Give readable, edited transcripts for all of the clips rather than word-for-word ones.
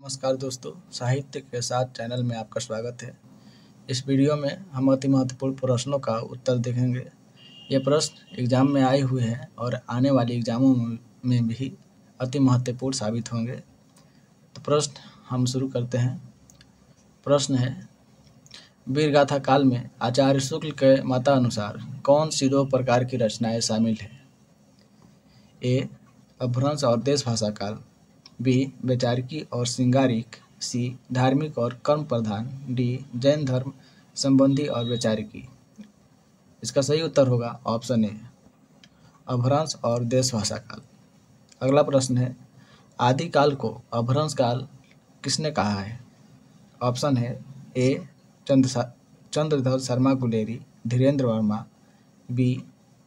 नमस्कार दोस्तों, साहित्य के साथ चैनल में आपका स्वागत है। इस वीडियो में हम अति महत्वपूर्ण प्रश्नों का उत्तर देखेंगे। ये प्रश्न एग्जाम में आए हुए हैं और आने वाले एग्जामों में भी अति महत्वपूर्ण साबित होंगे। तो प्रश्न हम शुरू करते हैं। प्रश्न है, वीरगाथा काल में आचार्य शुक्ल के मतानुसार कौन सी दो प्रकार की रचनाएं शामिल है? ए. अपभ्रंश और देशभाषा काल, बी. वैचारिकी और श्रृंगारिक, सी. धार्मिक और कर्म प्रधान, डी. जैन धर्म संबंधी और वैचारिकी। इसका सही उत्तर होगा ऑप्शन ए, अपभ्रंश और देशभाषा काल। अगला प्रश्न है, आदिकाल को अपभ्रंश काल किसने कहा है? ऑप्शन है A. Chandradhar Sharma Guleri, Dhirendra Varma, B.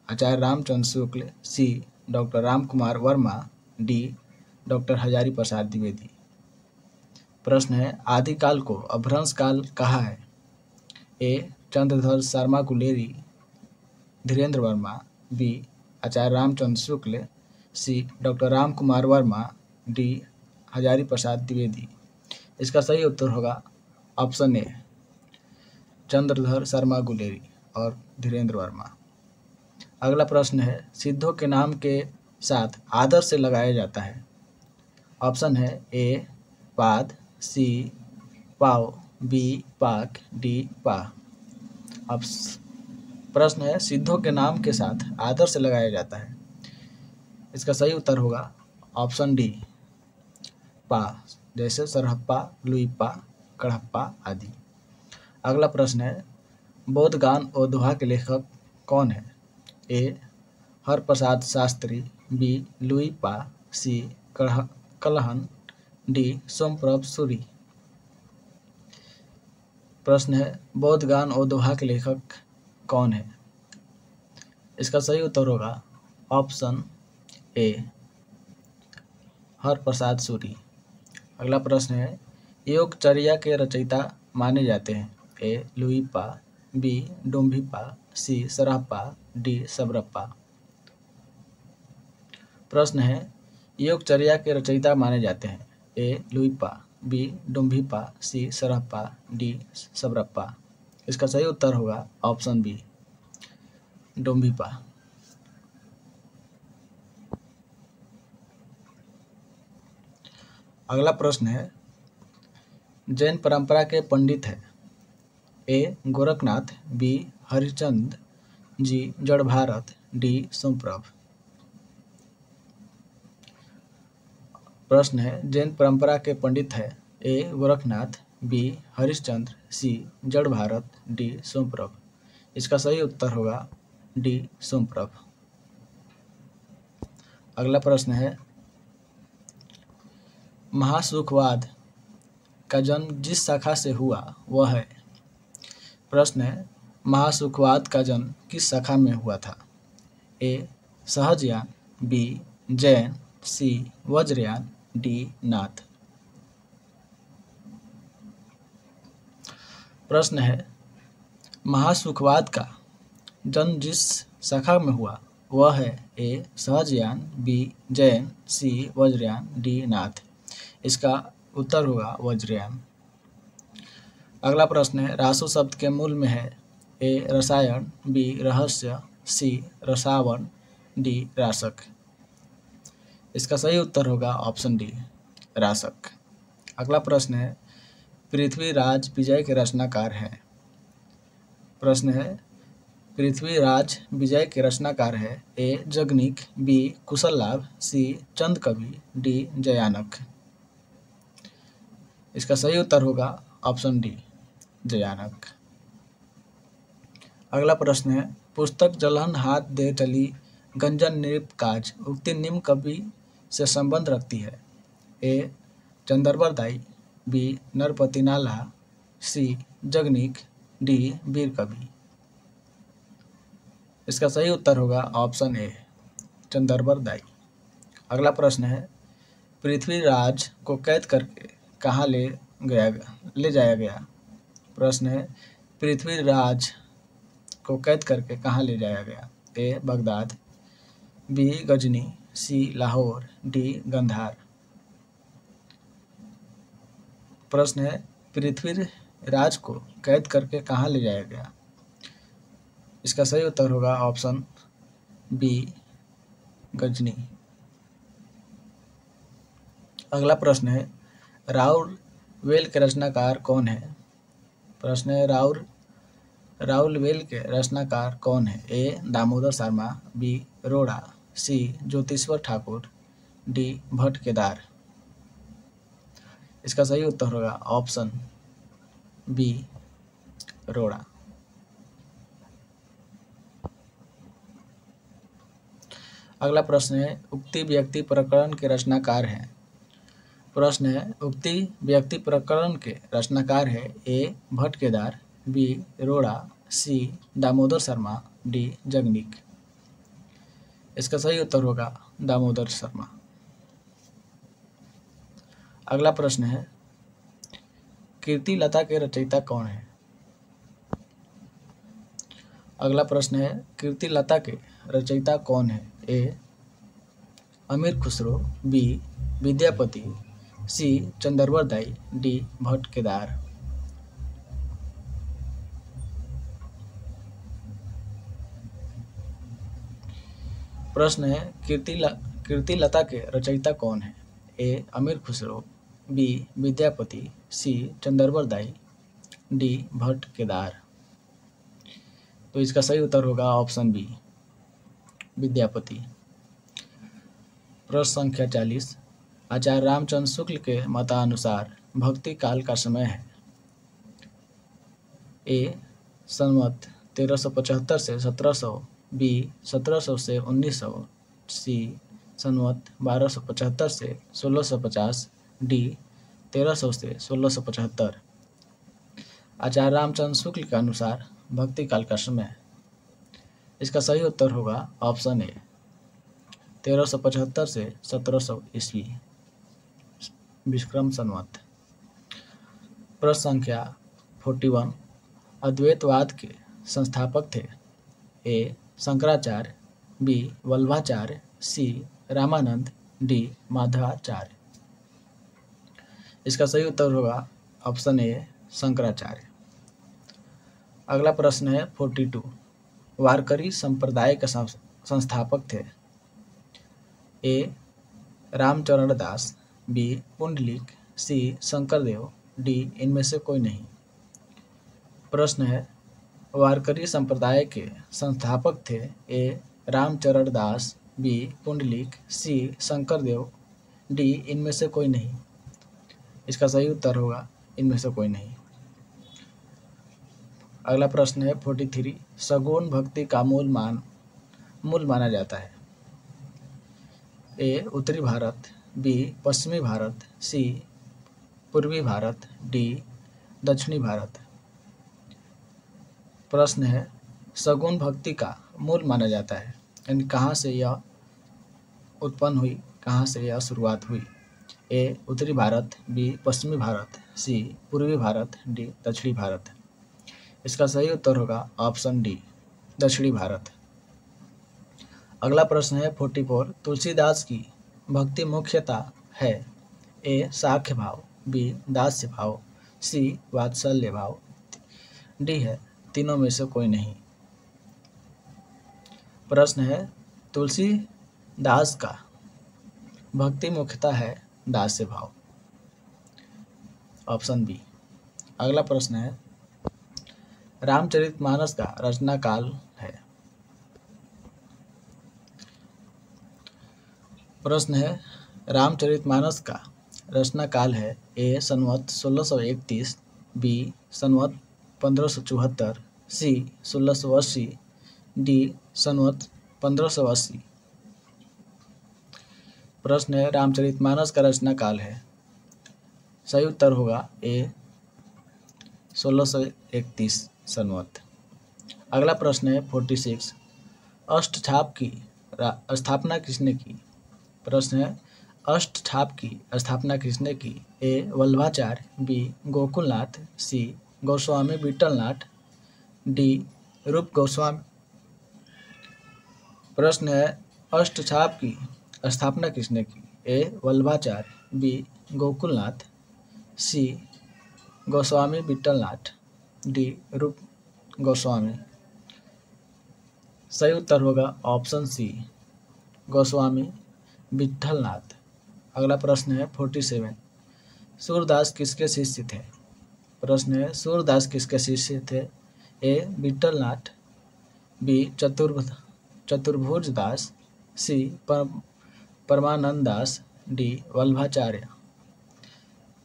Acharya Ramchandra Shukla, C. Doctor Ram Kumar Varma, D. Doctor Hazari Prasad Dwivedi. प्रश्न है, आदिकाल को अपभ्रंश काल कहा है? A. Chandradhar Sharma Guleri, Dhirendra Varma, B. Acharya Ramchandra Shukla, C. Doctor Ram Kumar Varma, D. Hazari Prasad Dwivedi. इसका सही उत्तर होगा ऑप्शन ए, चंद्रधर शर्मा गुलेरी और धीरेन्द्र वर्मा। अगला प्रश्न है, सिद्धों के नाम के साथ आदर से लगाया जाता है। ऑप्शन है ए. पाद, सी. पाव, बी. पाक, डी. पा। अब प्रश्न है, सिद्धों के नाम के साथ आदर से लगाया जाता है। इसका सही उत्तर होगा ऑप्शन डी, पा, जैसे सरहप्पा, लुइप्पा, कड़हप्पा आदि। अगला प्रश्न है, बोधगान और दोहा के लेखक कौन है? ए. हरप्रसाद शास्त्री, बी. लुइप्पा, सी. कलहन, डी. सोमप्रभ सूरी। प्रश्न है, बोधगान और दोहा के लेखक कौन है? इसका सही उत्तर होगा ऑप्शन ए, हरप्रसाद सूरी। अगला प्रश्न है, योगचर्या के रचयिता माने जाते हैं। ए. लुइप्पा, बी. डोम्भिप्पा, सी. सरहप्पा, डी. सबरप्पा। प्रश्न है, योगचर्या के रचयिता माने जाते हैं। ए. लुइप्पा, बी. डोम्भिप्पा, सी. सरहप्पा, डी. सबरप्पा। इसका सही उत्तर होगा ऑप्शन बी, डोम्भिप्पा। अगला प्रश्न है, जैन परंपरा के पंडित है। ए. गोरखनाथ, बी. हरिचंद, जी. जड़ भारत, डी. सोमप्रभ। प्रश्न है, जैन परंपरा के पंडित है। ए. गोरखनाथ, बी. हरिश्चंद्र, सी. जड़ भारत, डी. सोमप्रभ। इसका सही उत्तर होगा डी. सोमप्रभ। अगला प्रश्न है, महासुखवाद का जन्म जिस शाखा से हुआ वह है। प्रश्न है, महासुखवाद का जन्म किस शाखा में हुआ था? ए. सहजयान, बी. जैन, सी. वज्रयान, डी. नाथ। प्रश्न है, महासुखवाद का जन्म जिस शाखा में हुआ वह है। ए. सहजयान, बी. जैन, सी. वज्रयान, डी. नाथ। इसका उत्तर होगा वज्रयान। अगला प्रश्न है, रासो शब्द के मूल में है। ए. रसायन, बी. रहस्य, सी. रसावन, डी. रासक। इसका सही उत्तर होगा ऑप्शन डी, रासक। अगला प्रश्न है, पृथ्वीराज विजय के रचनाकार हैं। प्रश्न है, पृथ्वीराज विजय के रचनाकार है। ए. जगनिक, बी. कुशल लाभ, सी. चंद कवि, डी. जयानक। इसका सही उत्तर होगा ऑप्शन डी, जयानक। अगला प्रश्न है, पुस्तक जलहन हाथ दे चली गंजन नृप काज उक्ति निम्न कवि से संबंध रखती है। ए. चंदरबर दाई, बी. नरपति नाला, सी. जगनिक, डी. वीर कवि। इसका सही उत्तर होगा ऑप्शन ए, चंदरबर दाई। अगला प्रश्न है, पृथ्वीराज को कैद करके कहाँ ले जाया गया? प्रश्न है, पृथ्वीराज को कैद करके कहाँ ले जाया गया? A. Baghdad, B. Ghazni, C. Lahore, D. Gandhara. प्रश्न है पृथ्वीराज को कैद करके कहाँ ले जाया गया? इसका सही उत्तर होगा ऑप्शन बी, गजनी। अगला प्रश्न है राउरवेल के रचनाकार कौन है? प्रश्न है राउरवेल के रचनाकार कौन है? ए, दामोदर शर्मा, बी, रोड़ा, सी, ज्योतिश्वर ठाकुर, डी, भट्ट केदार। इसका सही उत्तर होगा ऑप्शन बी, रोड़ा। अगला प्रश्न है उक्ति व्यक्ति प्रकरण के रचनाकार हैं। प्रश्न है उक्ति व्यक्ति प्रकरण के रचनाकार है ए, भट्ट केदार, बी, रोड़ा, सी, दामोदर शर्मा, डी, जगनीक। इसका सही उत्तर होगा दामोदर शर्मा। अगला प्रश्न है कीर्ति लता के रचयिता कौन है? अगला प्रश्न है कीर्ति लता के रचयिता कौन है? ए, अमीर खुसरो, बी, विद्यापति, सी, चंद्रवर दाई, डी, भट्ट केदार। प्रश्न है कीर्ति लता के रचयिता कौन है? ए, अमीर खुसरो, बी, विद्यापति, सी, चंद्रवर दाई, डी, भट्ट केदार। तो इसका सही उत्तर होगा ऑप्शन बी, विद्यापति। प्रश्न संख्या 40 आचार्य रामचंद्र शुक्ल के मतानुसार भक्ति काल का समय है। ए, संवत 1375 से 1700, बी, 1700 से 1900, सी, संवत 1275 से 1650, डी, 1300 से 1675। आचार्य रामचंद्र शुक्ल के अनुसार भक्ति काल का समय, इसका सही उत्तर होगा ऑप्शन ए, 1375 से 1700 ईस्वी विक्रम संवत। प्रश्न संख्या 41 अद्वैतवाद के संस्थापक थे। ए, शंकराचार्य, बी, वल्लभाचार्य, सी, रामानंद, डी, माधवाचार्य। इसका सही उत्तर होगा ऑप्शन ए, शंकराचार्य। अगला प्रश्न है 42 वारकरी संप्रदाय के संस्थापक थे। ए, रामचरण दास, बी, पुंडलिक, सी, शंकरदेव, डी, इनमें से कोई नहीं। प्रश्न है वारकरी संप्रदाय के संस्थापक थे। ए, रामचरण दास, बी, पुंडलिक, सी, शंकरदेव, डी, इनमें से कोई नहीं। इसका सही उत्तर होगा इनमें से कोई नहीं। अगला प्रश्न है 43 सगुण भक्ति का मूल माना जाता है। ए, उत्तरी भारत, बी, पश्चिमी भारत, सी, पूर्वी भारत, डी, दक्षिणी भारत। प्रश्न है सगुण भक्ति का मूल माना जाता है, यानी कहाँ से यह उत्पन्न हुई, कहाँ से यह शुरुआत हुई। ए, उत्तरी भारत, बी, पश्चिमी भारत, सी, पूर्वी भारत, डी, दक्षिणी भारत। इसका सही उत्तर होगा ऑप्शन डी, दक्षिणी भारत। अगला प्रश्न है 44 तुलसीदास की भक्ति मुख्यता है। ए, साख्य भाव, बी, दास्य भाव, सी, वात्सल्य भाव, डी है तीनों में से कोई नहीं। प्रश्न है तुलसीदास का भक्ति मुख्यता है दास्य भाव, ऑप्शन बी। अगला प्रश्न है रामचरितमानस का रचना काल है। प्रश्न है रामचरितमानस का रचना काल है। ए, संवत 1631, बी, संवत 1574, सी, 1680, डी, संवत 1580। प्रश्न है रामचरितमानस का रचना काल है। सही उत्तर होगा ए, 1631 संवत। अगला प्रश्न है 46 अष्टछाप की स्थापना किसने की। प्रश्न है अष्टछाप की स्थापना किसने की। ए, वल्लभाचार्य, बी, गोकुलनाथ, सी, गोस्वामी विठलनाथ, डी, रूप गोस्वामी। प्रश्न है अष्टछाप की स्थापना किसने की। ए, वल्लभाचार्य, बी, गोकुलनाथ, सी, गोस्वामी विट्ठलनाथ, डी रूप गोस्वामी। सही उत्तर होगा ऑप्शन सी, गोस्वामी विट्ठलनाथ। अगला प्रश्न है 47। सूरदास किसके शिष्य थे? प्रश्न है सूरदास किसके शिष्य थे? ए विट्ठलनाथ, बी चतुर्भुज दास, सी परमानंद दास, डी वल्लभाचार्य।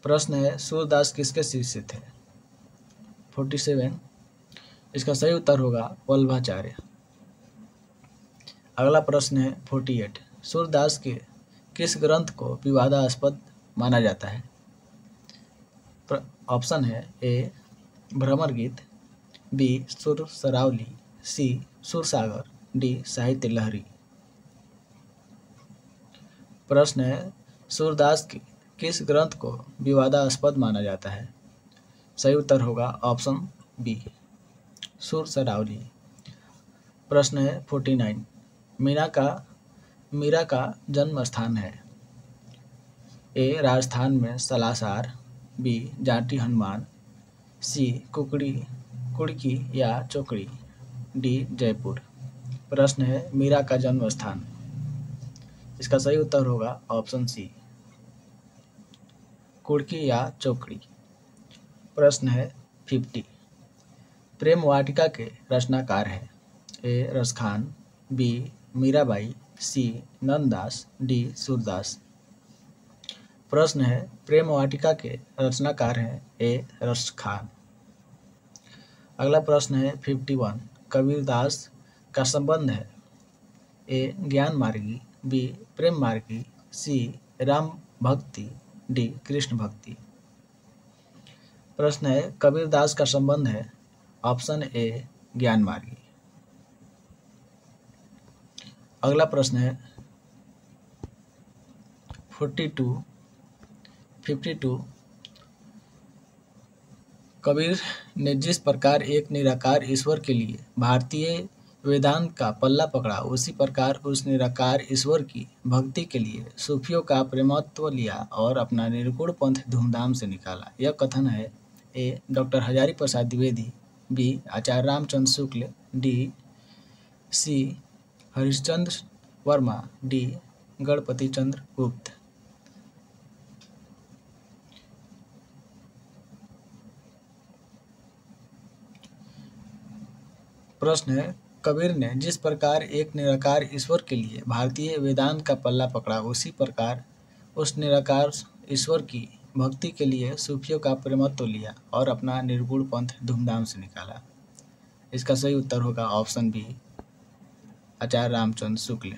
प्रश्न है सूरदास किसके शिष्य थे? 47। इसका सही उत्तर होगा वल्लभाचार्य। अगला प्रश्न है 48। सूरदास के किस ग्रंथ को विवादास्पद माना जाता है? ऑप्शन है ए भ्रमर गीत, बी सुर सरावली, सी सुरसागर, डी साहित्य लहरी। प्रश्न है सूरदास के किस ग्रंथ को विवादास्पद माना जाता है? सही उत्तर होगा ऑप्शन बी, सुर सरावली। प्रश्न है 49। मीरा का जन्म स्थान है? ए राजस्थान में सलासार, बी जाटी हनुमान, सी कुड़की या चोकड़ी, डी जयपुर। प्रश्न है मीरा का जन्म स्थान। इसका सही उत्तर होगा ऑप्शन सी, कुड़की या चोकड़ी। प्रश्न है 50। प्रेम वाटिका के रचनाकार हैं? ए रसखान, बी मीराबाई, सी नंददास, डी सूरदास। प्रश्न है प्रेम वाटिका के रचनाकार हैं? ए रसखान। अगला प्रश्न है 51। कबीरदास का संबंध है? ए ज्ञान मार्गी, बी प्रेम मार्गी, सी राम भक्ति, डी कृष्ण भक्ति। प्रश्न है कबीरदास का संबंध है? ऑप्शन ए ज्ञान मार्गी। अगला प्रश्न है 52। कबीर ने जिस प्रकार एक निराकार ईश्वर के लिए भारतीय वेदांत का पल्ला पकड़ा, उसी प्रकार उस निराकार ईश्वर की भक्ति के लिए सूफियों का प्रेमत्व लिया और अपना निर्गुण पंथ धूमधाम से निकाला। यह कथन है A doctor Hazari Prasad Dwivedi, B Acharya Ramchandra Shukla, D C Harishchandra Varma, D Ganapati Chandra Gupta. प्रश्न है कबीर ने जिस प्रकार एक निराकार ईश्वर के लिए भारतीय वेदांत का पल्ला पकड़ा, उसी प्रकार उस निराकार ईश्वर की भक्ति के लिए सूफियों का प्रेमत्व लिया और अपना निर्गुण पंथ धूमधाम से निकाला। इसका सही उत्तर होगा ऑप्शन बी, आचार्य रामचंद्र शुक्ल।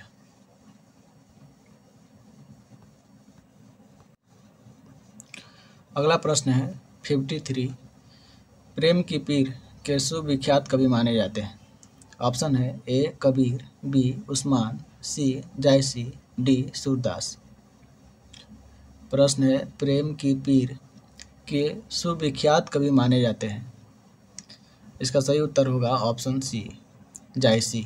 अगला प्रश्न है 53। प्रेम की पीर के सुविख्यात कवि माने जाते हैं? ऑप्शन है ए कबीर, बी उस्मान, सी जायसी, डी सूरदास। प्रश्न है प्रेम की पीर के सुविख्यात कवि माने जाते हैं? इसका सही उत्तर होगा ऑप्शन सी, जायसी।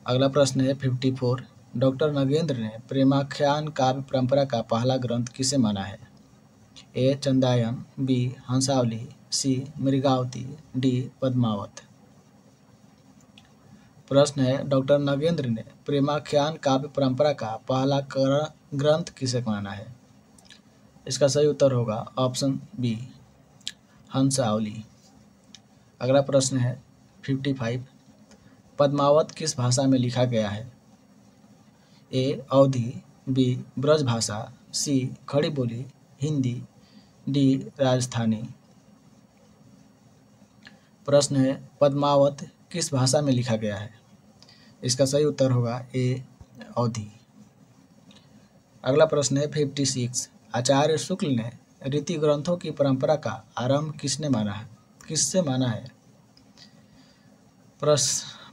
अगला प्रश्न है 54। डॉक्टर नगेंद्र ने प्रेमाख्यान काव्य परंपरा का पहला ग्रंथ किसे माना है? ए चंदायन, बी हंसावली, सी मृगावती, डी पद्मावत। प्रश्न है डॉक्टर नगेंद्र ने प्रेमाख्यान काव्य परंपरा का पहला ग्रंथ किसे माना है? इसका सही उत्तर होगा ऑप्शन बी, हंसावली। अगला प्रश्न है 55। पद्मावत किस भाषा में लिखा गया है? ए अवधी, बी ब्रज भाषा, सी खड़ी बोली, हिंदी, डी राजस्थानी। प्रश्न है पद्मावत किस भाषा में लिखा गया है? इसका सही उत्तर होगा ए अवधी। अगला प्रश्न है 56। आचार्य शुक्ल ने रीति ग्रंथों की परंपरा का आरंभ किससे माना है?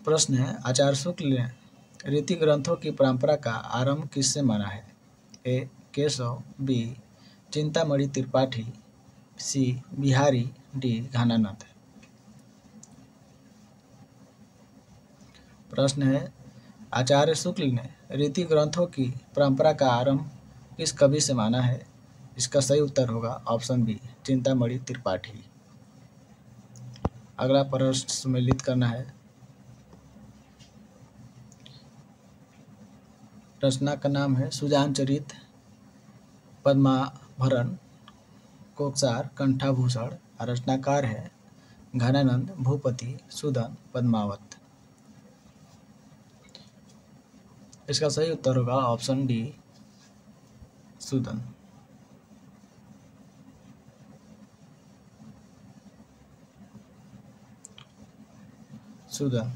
प्रश्न है आचार्य शुक्ल ने रीति ग्रंथों की परंपरा का आरंभ किससे माना है? ए केशव, बी चिंतामणि त्रिपाठी, सी बिहारी, डी घनानाथ। प्रश्न है आचार्य शुक्ल ने रीति ग्रंथों की परंपरा का आरंभ किस कवि से माना है? इसका सही उत्तर होगा ऑप्शन बी, चिंतामणि त्रिपाठी। अगला प्रश्न सम्मिलित करना है। रचना का नाम है सुजान चरित, पद्माभरण, कोकसार, कंठाभूषण। रचनाकार है घनानंद, भूपति, सुदन, पद्मावत। इसका सही उत्तर होगा ऑप्शन डी, सुदन। सुदन।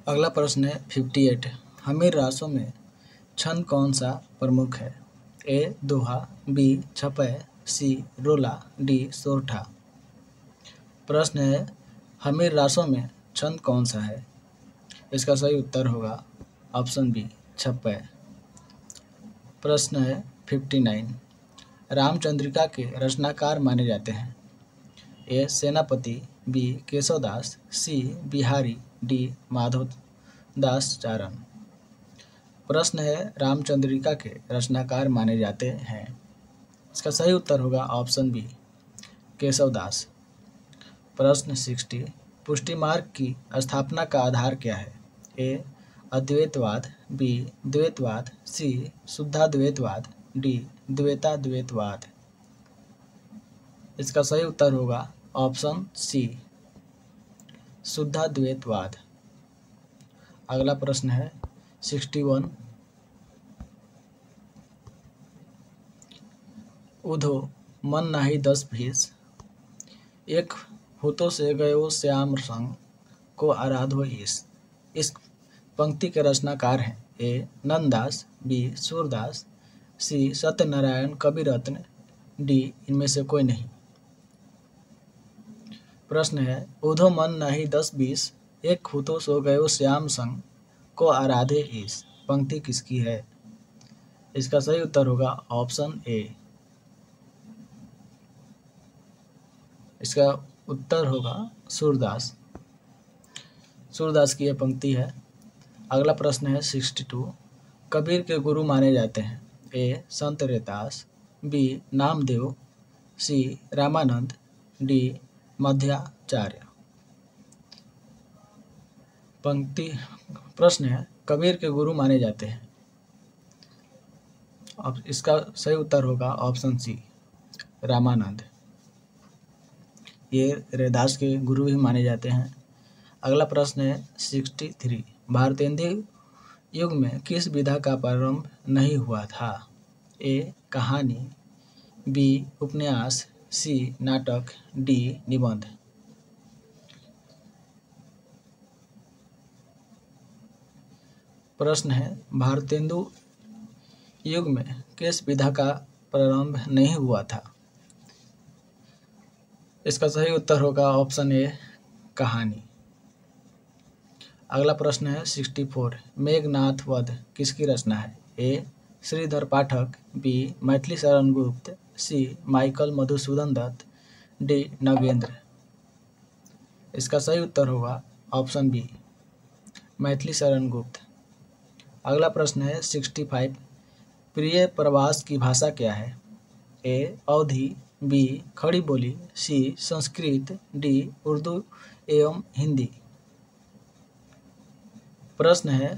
अगला प्रश्न है 58। हमीर रासों में छंद कौन सा प्रमुख है? ए दोहा, बी छपय, सी रोला, डी सोरठा। प्रश्न है हमीर रासों में छंद कौन सा है? इसका सही उत्तर होगा ऑप्शन बी, छपय। प्रश्न है 59। रामचंद्रिका के रचनाकार माने जाते हैं? ए सेनापति, बी केशवदास, सी बिहारी, डी माधवदास चारण। प्रश्न है रामचंद्रिका के रचनाकार माने जाते हैं? इसका सही उत्तर होगा ऑप्शन बी, केशवदास। प्रश्न 60। पुष्टि मार्ग की स्थापना का आधार क्या है? ए अद्वैतवाद, बी द्वैतवाद, सी शुद्धाद्वैतवाद, डी द्वैताद्वैतवाद। इसका सही उत्तर होगा ऑप्शन सी, शुद्धाद्वैतवाद। अगला प्रश्न है 61। उधो मन नाही 10 बीस, एक होतो से गयो श्याम संग, को आराधो ईस। इस पंक्ति के रचनाकार हैं? ए नंददास, बी सूरदास, सी सत्यनारायण कविरत्न, डी इनमें से कोई नहीं। प्रश्न है उधो मन नाही 10 बीस, एक होतो सो गयो श्याम संग, को आराधे ईस। पंक्ति किसकी है? इसका सही उत्तर होगा ऑप्शन ए। इसका उत्तर होगा सूरदास। सूरदास की यह पंक्ति है। अगला प्रश्न है 62। कबीर के गुरु माने जाते हैं? ए संत रैदास, बी नामदेव, सी रामानंद, डी मध्वाचार्य। प्रश्न है कबीर के गुरु माने जाते हैं? अब इसका सही उत्तर होगा ऑप्शन सी, रामानंद। ये रैदास के गुरु भी माने जाते हैं। अगला प्रश्न है 63। भारतेंदु युग में किस विधा का प्रारंभ नहीं हुआ था? ए कहानी, बी उपन्यास, सी नाटक, डी निबंध। प्रश्न है भारतेंदु युग में किस विधा का प्रारंभ नहीं हुआ था? इसका सही उत्तर होगा ऑप्शन ए, कहानी। अगला प्रश्न है 64। मेघनाथ वध किसकी रचना है? ए श्रीधर पाठक, बी मैथिली शरण गुप्त, सी माइकल मधुसूदन दत्त, डी नगेंद्र। इसका सही उत्तर होगा ऑप्शन बी, मैथिली शरण गुप्त। अगला प्रश्न है 65। प्रिय प्रवास की भाषा क्या है? ए अवधी, बी खड़ी बोली, सी संस्कृत, डी उर्दू एवं हिंदी। प्रश्न है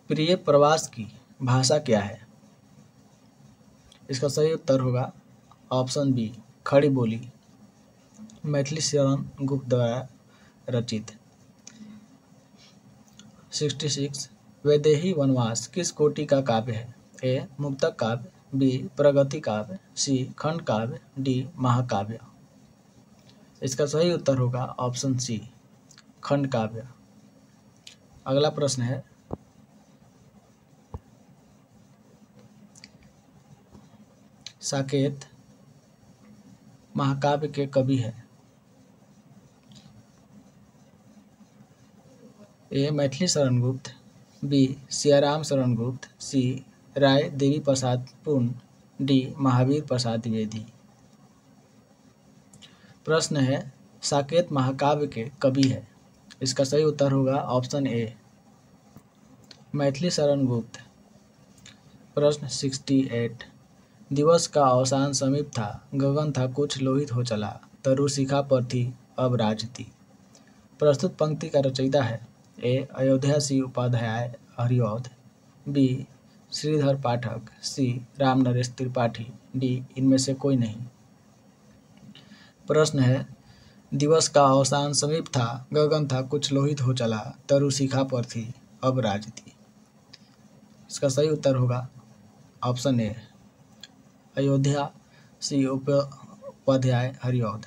प्रिय प्रवास की भाषा क्या है? इसका सही उत्तर होगा ऑप्शन बी, खड़ी बोली, मैथिली शरण गुप्त द्वारा रचित। 66। वैदेही वनवास किस कोटि का काव्य है? ए मुक्तक काव्य, बी प्रगति काव्य, सी खंड काव्य, डी महाकाव्य। इसका सही उत्तर होगा ऑप्शन सी, खंड काव्य। अगला प्रश्न है साकेत महाकाव्य के कवि है? ए मैथिली शरण गुप्त, बी सियाराम शरण गुप्त, सी राय देवी प्रसाद पूर्ण, डी महावीर प्रसाद द्विवेदी। प्रश्न है साकेत महाकाव्य के कवि है? इसका सही उत्तर होगा ऑप्शन ए मैथिली शरण गुप्त। प्रश्न 68। दिवस का अवसान समीप था, गगन था कुछ लोहित हो चला, तरु शिखा पर थी अब राज थी। प्रस्तुत पंक्ति का रचयिता है? ए अयोध्या सी उपाध्याय हरिऔध, बी श्रीधर पाठक, सी राम नरेश त्रिपाठी, डी इनमें से कोई नहीं। प्रश्न है दिवस का अवसान समीप था, गगन था कुछ लोहित हो चला, तरु शिखा पर थी अब राज थी। इसका सही उत्तर होगा ऑप्शन ए अयोध्या सी उपाध्याय हरिऔध।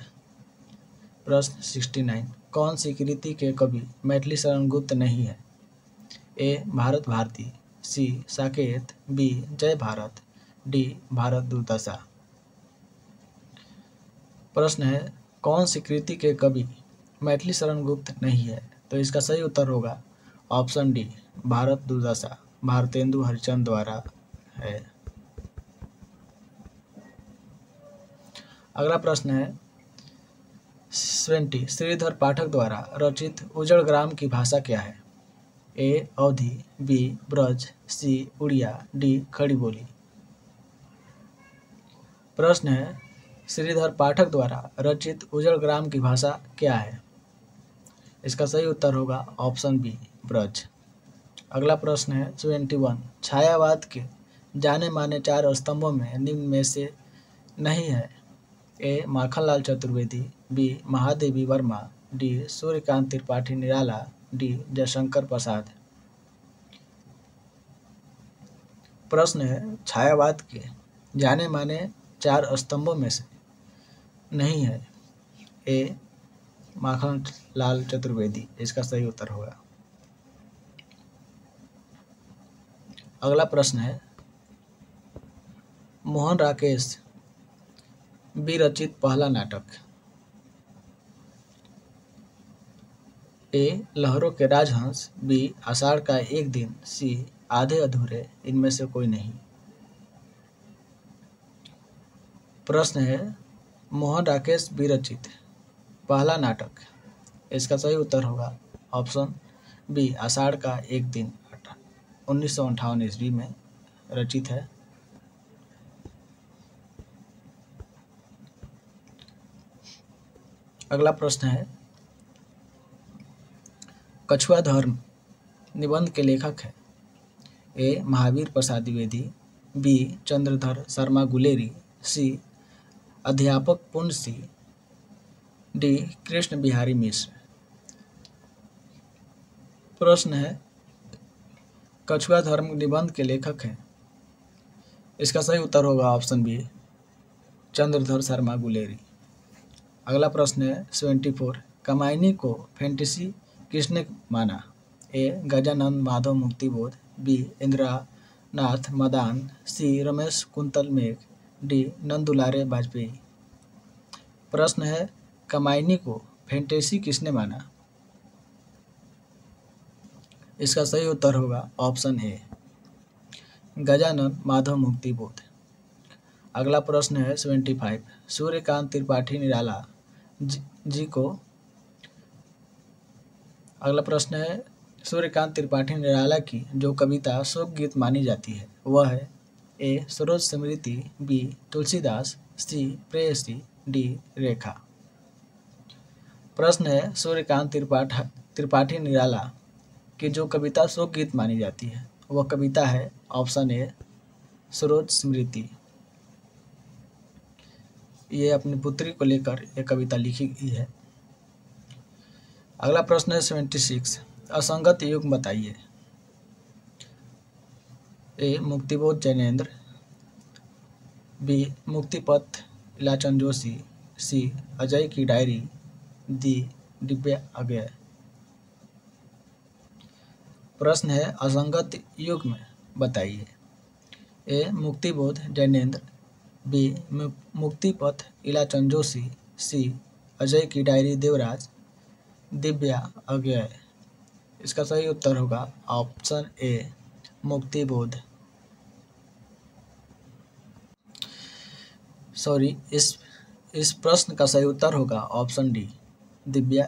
प्रश्न 69। कौन सी कृति के कवि मैथिली शरण गुप्त नहीं है? ए भारत भारती, सी साकेत, बी जय भारत, डी भारत दुर्दशा। प्रश्न है कौन सी कृति के कवि मैथिली शरण गुप्त नहीं है? तो इसका सही उत्तर होगा ऑप्शन डी भारत दुर्दशा, भारतेंदु हरिश्चंद्र द्वारा है। अगला प्रश्न है 70। श्रीधर पाठक द्वारा रचित उजड़ ग्राम की भाषा क्या है? ए अवधी, बी ब्रज, सी उड़िया, डी खड़ी बोली। प्रश्न है श्रीधर पाठक द्वारा रचित उजड़ ग्राम की भाषा क्या है? इसका सही उत्तर होगा ऑप्शन बी ब्रज। अगला प्रश्न है 71। छायावाद के जाने माने 4 स्तंभों में निम्न में से नहीं है? ए Makhanlal Chaturvedi, B Mahadevi Verma, D Suryakant Tripathi Nirala, D Jaishankar Prasad. प्रश्न है छायावाद के जाने माने 4 स्तंभों में से नहीं है? ए माखनलाल चतुर्वेदी इसका सही उत्तर होगा। अगला प्रश्न है मोहन राकेश विरचित पहला नाटक? ए लहरों के राजहंस, बी आषाढ़ का एक दिन, सी आधे अधूरे, इनमें से कोई नहीं। प्रश्न है मोहन राकेश विरचित पहला नाटक, इसका सही उत्तर होगा ऑप्शन बी आषाढ़ का एक दिन, 1958 ईस्वी में रचित है। अगला प्रश्न है कछुआ धर्म निबंध के लेखक है? ए महावीर प्रसाद द्विवेदी, बी चंद्रधर शर्मा गुलेरी, सी अध्यापक पुण्यसी, डी कृष्ण बिहारी मिश्र। प्रश्न है कछुआ धर्म निबंध के लेखक हैं? इसका सही उत्तर होगा ऑप्शन बी चंद्रधर शर्मा गुलेरी। अगला प्रश्न है 74। कामायनी को फैंटेसी किसने माना? ए गजानंद माधव मुक्तिबोध, बी इंद्रनाथ मदान, सी रमेश कुंतल मेघ, डी नंदुलारे वाजपेयी। प्रश्न है कामायनी को फैंटेसी किसने माना? इसका सही उत्तर होगा ऑप्शन ए गजानंद माधव मुक्तिबोध। अगला प्रश्न है 75। सूर्यकांत त्रिपाठी निराला जी को अगला प्रश्न है सूर्यकांत त्रिपाठी निराला की जो कविता शोक गीत मानी जाती है वह है? ए सरोज स्मृति, बी तुलसीदास, सी प्रेयसी, डी रेखा। प्रश्न है सूर्यकांत त्रिपाठी निराला की जो कविता शोक गीत मानी जाती है वह कविता है ऑप्शन ए सरोज स्मृति। ये अपनी पुत्री को लेकर एक कविता लिखी गई है। अगला प्रश्न है 76। असंगत युग बताइए। ए मुक्तिबोध जैनेन्द्र, बी मुक्तिपथ इलाचंद जोशी, सी अजय की डायरी, डी दिव्या अगय। प्रश्न है असंगत युग में बताइए। ए मुक्तिबोध जैनेन्द्र, बी मुक्तिपथ इलाचंद जोशी, सी अजय की डायरी देवराज, दिव्या अगय। इसका सही उत्तर होगा ऑप्शन ए मुक्तिबोध। इस प्रश्न का सही उत्तर होगा ऑप्शन डी दिव्या,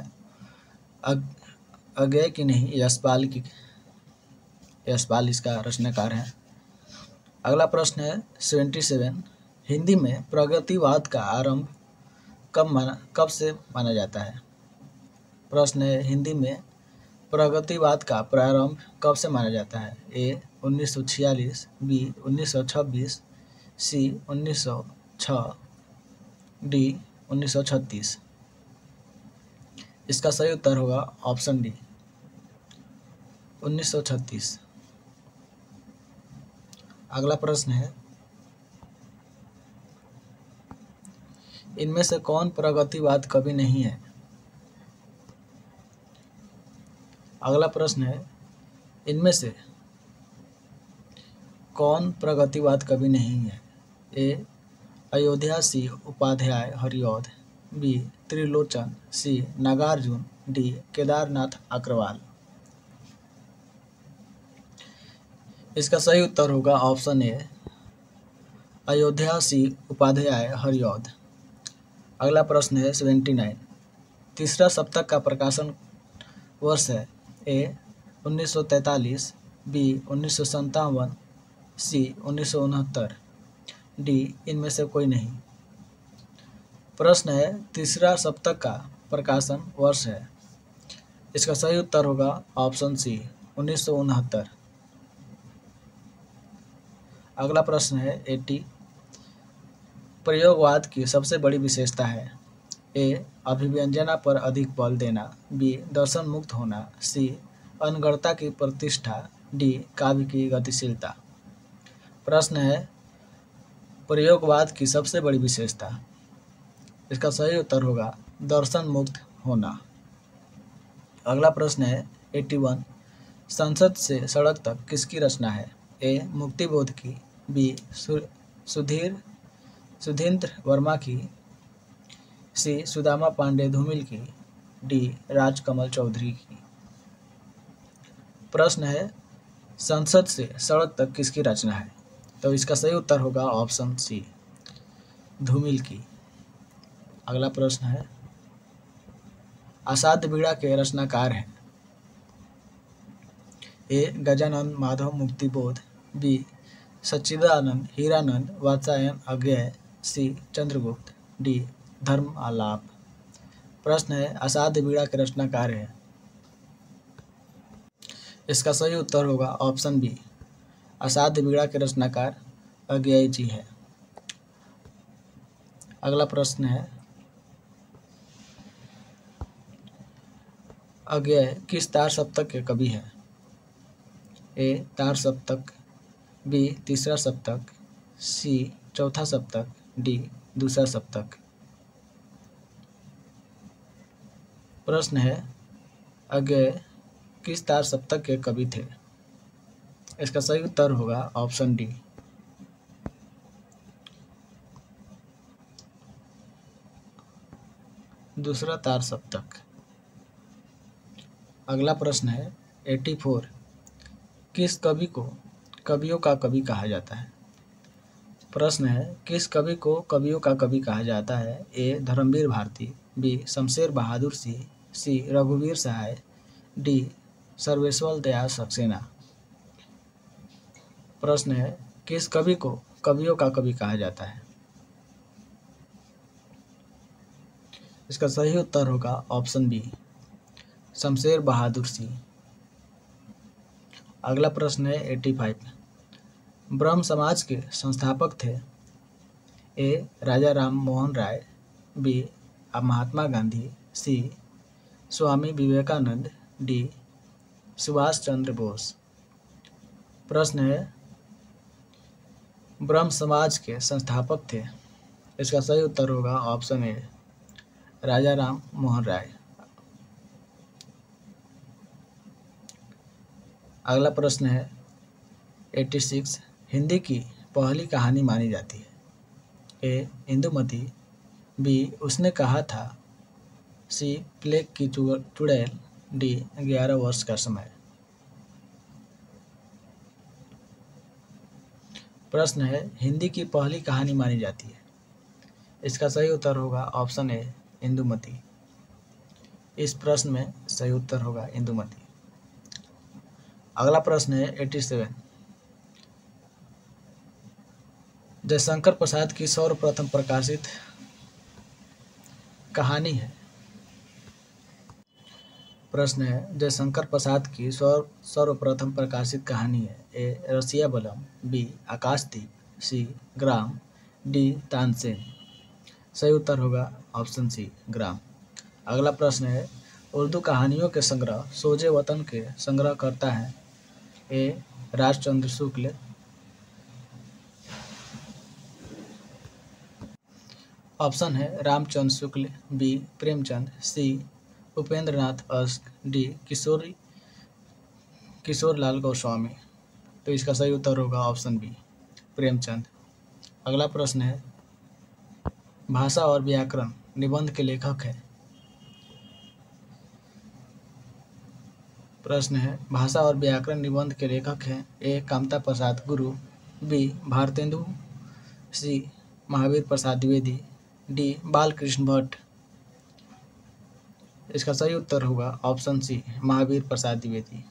अज्ञेय की नहीं, यशपाल इसका रचनाकार है। अगला प्रश्न है 77, हिंदी में प्रगतिवाद का आरंभ कब से माना जाता है? प्रश्न है हिंदी में प्रगतिवाद का प्रारंभ कब से माना जाता है? ए 1946, बी 1926, सी 1906, डी 1936। इसका सही उत्तर होगा ऑप्शन डी 1936। अगला प्रश्न है इनमें से कौन प्रगतिवाद कवि नहीं है? अगला प्रश्न है इनमें से कौन प्रगतिवाद कवि नहीं है? ए अयोध्या, सी उपाध्याय हरिऔध, बी त्रिलोचन, सी नागार्जुन, डी केदारनाथ अग्रवाल। इसका सही उत्तर होगा ऑप्शन ए अयोध्या, सी उपाध्याय हरिऔध। अगला प्रश्न है 79, तीसरा सप्तक का प्रकाशन वर्ष है? ए 1943, बी 1957, सी 1969, डी इनमें से कोई नहीं। प्रश्न है तीसरा सप्तक का प्रकाशन वर्ष है? इसका सही उत्तर होगा ऑप्शन सी 1969। अगला प्रश्न है 80, प्रयोगवाद की सबसे बड़ी विशेषता है? ए अभिव्यंजना पर अधिक बल देना, बी दर्शन मुक्त होना, सी अनगढ़ता की प्रतिष्ठा, डी काव्य की गतिशीलता। प्रश्न है प्रयोगवाद की सबसे बड़ी विशेषता। इसका सही उत्तर होगा दर्शन मुक्त होना। अगला प्रश्न है 81, संसद से सड़क तक किसकी रचना है? ए मुक्तिबोध की, बी सुधींद्र वर्मा की, सी सुदामा पांडे धूमिल की, डी राजकमल चौधरी की। प्रश्न है संसद से सड़क तक किसकी रचना है? तो इसका सही उत्तर होगा ऑप्शन सी धूमिल की। अगला प्रश्न है असाध्य बीड़ा के रचनाकार हैं? ए गजानन माधव मुक्तिबोध, बी सच्चिदानंद हीरानंद वात्स्यायन अज्ञेय, सी चंद्रगुप्त, डी धर्म आलाप। प्रश्न है असाध्य बीड़ा के रचनाकार हैं? इसका सही उत्तर होगा ऑप्शन बी असाध्य बीड़ा के रचनाकार अज्ञेय जी है। अगला प्रश्न है अज्ञेय किस तार सप्तक के कवि हैं? ए तार सप्तक, बी तीसरा सप्तक, सी चौथा सप्तक, डी दूसरा सप्तक। प्रश्न है अज्ञेय किस तार सप्तक के कवि थे? इसका सही उत्तर होगा ऑप्शन डी दूसरा तार सप्तक। अगला प्रश्न है 84, किस कवि को कवियों का कवि कहा जाता है? प्रश्न है किस कवि को कवियों का कवि कहा जाता है? ए धर्मवीर भारती, बी शमशेर बहादुर सिंह, सी रघुवीर सहाय, डी सर्वेश्वर दयाल सक्सेना। प्रश्न है किस कवि को कवियों का कवि कहा जाता है? इसका सही उत्तर होगा ऑप्शन बी शमशेर बहादुर सिंह। अगला प्रश्न है 85, ब्रह्म समाज के संस्थापक थे? ए राजा राम मोहन राय, बी महात्मा गांधी, सी स्वामी विवेकानंद, डी सुभाष चंद्र बोस। प्रश्न है ब्रह्म समाज के संस्थापक थे? इसका सही उत्तर होगा ऑप्शन ए राजा राम मोहन राय। अगला प्रश्न है 86, हिंदी की पहली कहानी मानी जाती है? ए इंदुमती, बी उसने कहा था, सी प्लेग की चुड़ैल, डी 11 वर्ष का समय। प्रश्न है हिंदी की पहली कहानी मानी जाती है? इसका सही उत्तर होगा ऑप्शन ए इंदुमती। इस प्रश्न में सही उत्तर होगा इंदुमती। अगला प्रश्न है 87। जयशंकर प्रसाद की सर्वप्रथम प्रकाशित कहानी है। प्रश्न है जयशंकर प्रसाद की सर्वप्रथम प्रकाशित कहानी है। ए रसियाबलम, बी आकाशदीप, सी ग्राम, डी तानसेन। सही उत्तर होगा ऑप्शन सी ग्राम। अगला प्रश्न है उर्दू कहानियों के संग्रह सोजे वतन के संग्रह करता है। ए राजचंद्र शुक्ल, ऑप्शन है रामचंद्र शुक्ल, बी प्रेमचंद, सी उपेंद्रनाथ अस्क, डी किशोरलाल गोस्वामी। तो इसका सही उत्तर होगा ऑप्शन बी प्रेमचंद। अगला प्रश्न है भाषा और व्याकरण निबंध के लेखक है। प्रश्न है भाषा और व्याकरण निबंध के लेखक हैं। ए कामता प्रसाद गुरु, बी भारतेंदु, सी महावीर प्रसाद द्विवेदी, डी बालकृष्ण भट्ट। इसका सही उत्तर होगा ऑप्शन सी महावीर प्रसाद द्विवेदी।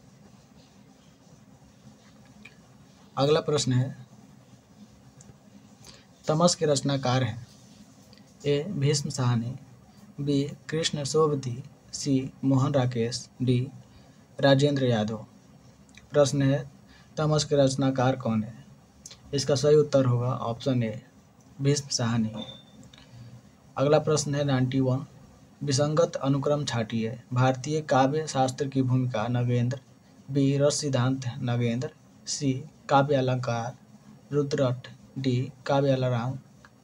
अगला प्रश्न है तमस के रचनाकार हैं। ए भीष्म साहनी, बी कृष्ण सोबती, सी मोहन राकेश, डी राजेंद्र यादव। प्रश्न है तमस के रचनाकार कौन है। इसका सही उत्तर होगा ऑप्शन ए भीष्म साहनी। अगला प्रश्न है 91। विसंगत अनुक्रम छाटिए। भारतीय काव्य शास्त्र की भूमिका नगेंद्र, बी रस सिद्धांत नगेंद्र, सी काव्य अलंकार रुद्रट, डी काव्य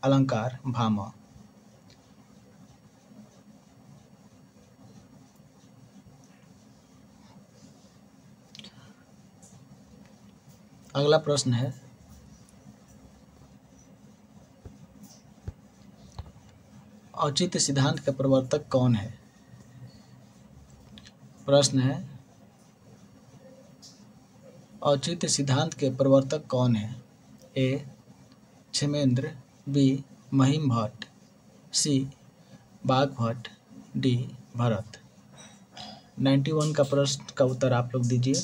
अलंकार भामा। अगला प्रश्न है औचित्य सिद्धांत के प्रवर्तक कौन है। प्रश्न है औचित्य सिद्धांत के प्रवर्तक कौन है। ए क्षेमेंद्र, बी महिम भट्ट, सी बाघभट्ट, डी भरत। 91 का प्रश्न का उत्तर आप लोग दीजिए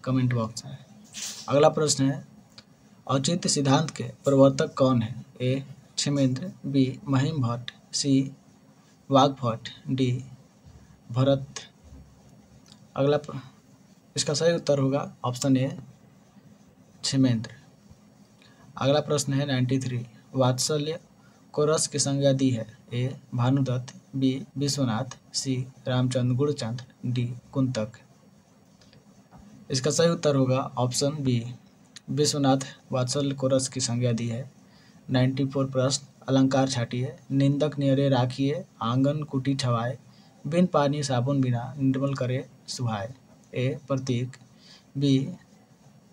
कमेंट बॉक्स में। अगला प्रश्न है औचित्य सिद्धांत के प्रवर्तक कौन है। ए क्षेमेंद्र, बी महिम भट्ट, सी वाघभट्ट, डी भरत। इसका सही उत्तर होगा ऑप्शन ए क्षेमेंद्र। अगला प्रश्न है 93। वात्सल्य को रस की संज्ञा दी है। ए भानुदत्त, बी विश्वनाथ, सी रामचंद्र गुणचंद्र, डी कुंतक। इसका सही उत्तर होगा ऑप्शन बी विश्वनाथ वात्सल्य को रस की संज्ञा दी है। 94 प्रश्न अलंकार छाटिए। निंदक नियरे राखिए, आंगन कुटी छवाए, बिन पानी साबुन बिना निर्मल करे सुहाए। ए प्रतीक, बी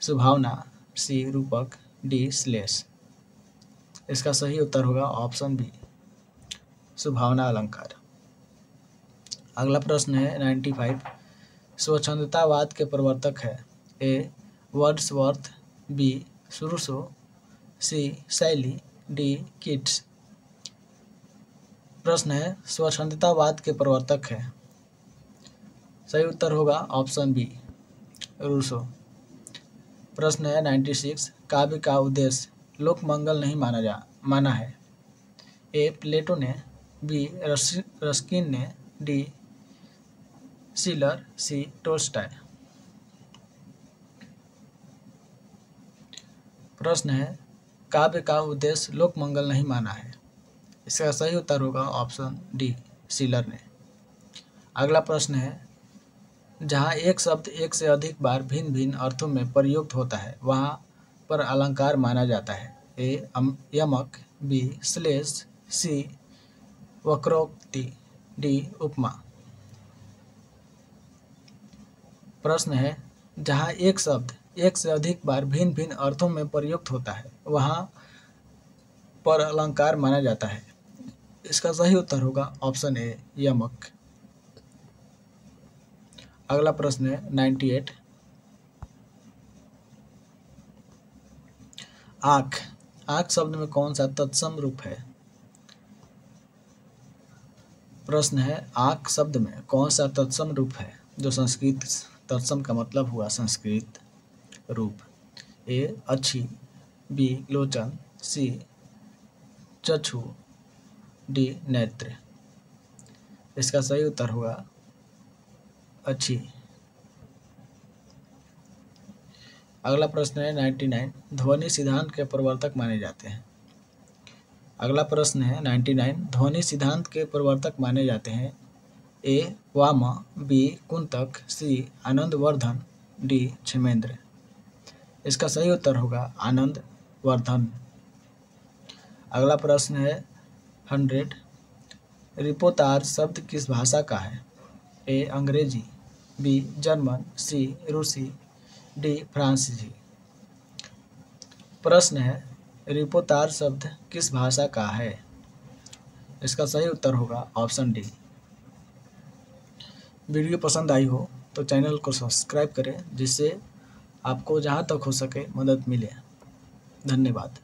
सुभावना, सी रूपक, डी श्लेष। इसका सही उत्तर होगा ऑप्शन बी सुभावना अलंकार। अगला प्रश्न है 95। स्वच्छंदतावाद के प्रवर्तक है। ए वर्ड्सवर्थ, बी सुरूसो, सी शैली, डी किट्स। प्रश्न है स्वच्छंदतावाद के प्रवर्तक है। सही उत्तर होगा ऑप्शन बी रूसो। प्रश्न है 96। काव्य का उद्देश्य लोक मंगल नहीं माना है। ए प्लेटो ने, बी रस्किन ने, डी शिलर, सी टोल्स्टॉय। प्रश्न है काव्य का उद्देश्य लोक मंगल नहीं माना है। इसका सही उत्तर होगा ऑप्शन डी शिलर ने। अगला प्रश्न है जहाँ एक शब्द एक से अधिक बार भिन्न भिन्न अर्थों में प्रयुक्त होता है वहाँ पर अलंकार माना जाता है। ए यमक, बी श्लेष, सी वक्रोक्ति, डी उपमा। प्रश्न है जहाँ एक शब्द एक से अधिक बार भिन्न भिन्न अर्थों में प्रयुक्त होता है वहाँ पर अलंकार माना जाता है। इसका सही उत्तर होगा ऑप्शन ए यमक। अगला प्रश्न है 98। आँख, आँख शब्द में कौन सा तत्सम रूप है। प्रश्न है, आंख शब्द में कौन सा तत्सम रूप है जो संस्कृत तत्सम का मतलब हुआ संस्कृत रूप? ए अच्छी, बी लोचन, सी चक्षु, डी नेत्र। इसका सही उत्तर होगा अच्छी। अगला प्रश्न है 99, ध्वनि सिद्धांत के प्रवर्तक माने जाते हैं। अगला प्रश्न है 99, ध्वनि सिद्धांत के प्रवर्तक माने जाते हैं। ए वामा, बी कुंतक, सी आनंदवर्धन, डी क्षेमेंद्र। इसका सही उत्तर होगा आनंदवर्धन। अगला प्रश्न है 100, रिपोर्टार शब्द किस भाषा का है? ए अंग्रेजी, बी जर्मन, सी रूसी, डी फ्रांसीसी। प्रश्न है, रिपोर्टार शब्द किस भाषा का है? इसका सही उत्तर होगा ऑप्शन डी। वीडियो पसंद आई हो तो चैनल को सब्सक्राइब करें, जिससे आपको जहां तक हो सके मदद मिले। धन्यवाद।